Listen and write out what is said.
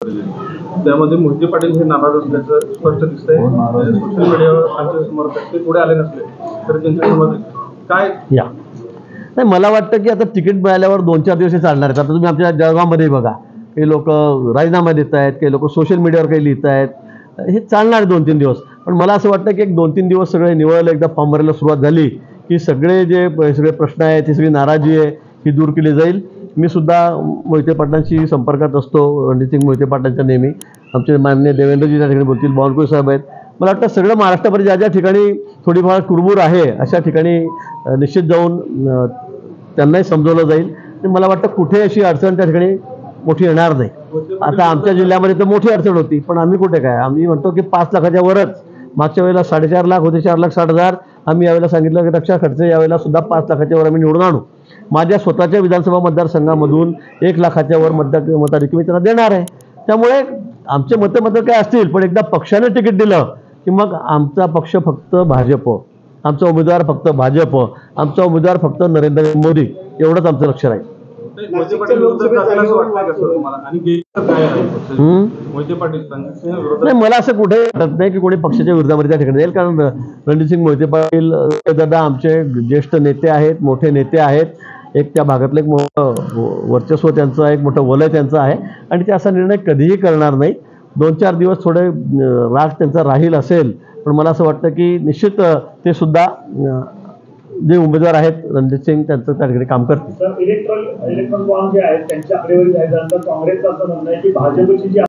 त्यामध्ये मोहिते पाटील हे नाराज असल्याचं स्पष्ट दिसतंय। सोशल मीडियावर त्यांचे समर्थक ते पुढे आले नसले तर त्यांच्या समर्थक काय या नाही, मला वाटतं की आता तिकीट मिळाल्यावर 2-4 दिवस चालणार आहेत। आता तुम्ही आमच्या जळगावमध्ये बघा, काही लोक राजीनामा देत आहेत, काही लोक सोशल मीडियावर काही लिहित आहेत, हे चालणार 2-3 दिवस। पण मला असं वाटतं की एक 2-3 दिवस सगळे निवळायला एकदा फॉर्म भरायला सुरुवात झाली की सगळे सगळे प्रश्न आहेत, ही सगळी नाराजी आहे ही दूर केली जाईल। मी सुद्धा मोहिते पाटलांशी संपर्कात असतो, रणजितसिंग मोहिते पाटलांच्या नेहमी। आमचे माननीय देवेंद्रजी त्या ठिकाणी बोलतील, बावनकुळे साहेब आहेत। मला वाटतं सगळं महाराष्ट्रामध्ये ज्या ज्या ठिकाणी थोडीफार कुरबूर आहे अशा ठिकाणी निश्चित जाऊन त्यांनाही समजवलं जाईल। आणि मला वाटतं कुठे अशी अडचण त्या ठिकाणी मोठी येणार नाही। आता आमच्या जिल्ह्यामध्ये तर मोठी अडचण होती, पण आम्ही कुठे काय, आम्ही म्हणतो की 5 लाखाच्या वरच। मागच्या वेळेला 4.5 लाख होते, 4,60,000। आम्ही यावेळेला सांगितलं की रक्षा खर्च यावेळेला सुद्धा 5 लाखाच्या वर आम्ही निवडून आणू। माझ्या स्वतःच्या विधानसभा मतदारसंघामधून 1 लाखाच्या वर मताधिक्य मी त्यांना देणार आहे। त्यामुळे आमचे मतं काय असतील, पण एकदा पक्षाने तिकीट दिलं की मग आमचा पक्ष फक्त भाजप, आमचा उमेदवार फक्त भाजप, आमचा उमेदवार फक्त नरेंद्र मोदी, एवढंच आमचं लक्ष राहील। मोहिते पाटील नाही, मला असं कुठे वाटत नाही की कोणी पक्षाच्या विरोधामध्ये त्या ठिकाणी जाईल, कारण रणजितसिंग मोहिते पाटील दादा आमचे ज्येष्ठ नेते आहेत, मोठे नेते आहेत। एक त्या भागातलं एक मोठं वर्चस्व त्यांचं आहे, एक मोठं वलय त्यांचं आहे, आणि ते असा निर्णय कधीही करणार नाही। 2-4 दिवस थोडे राग त्यांचा राहील असेल, पण मला असं वाटतं की निश्चित ते सुद्धा जे उमेदवार आहेत रणजितसिंग त्यांचं त्या ठिकाणी काम करतील। इलेक्ट्रॉनिक बॉन्ड जे आहेत त्यांच्या आकडेवारी झाल्यानंतर काँग्रेसचं असं म्हणणं आहे की भाजपची जी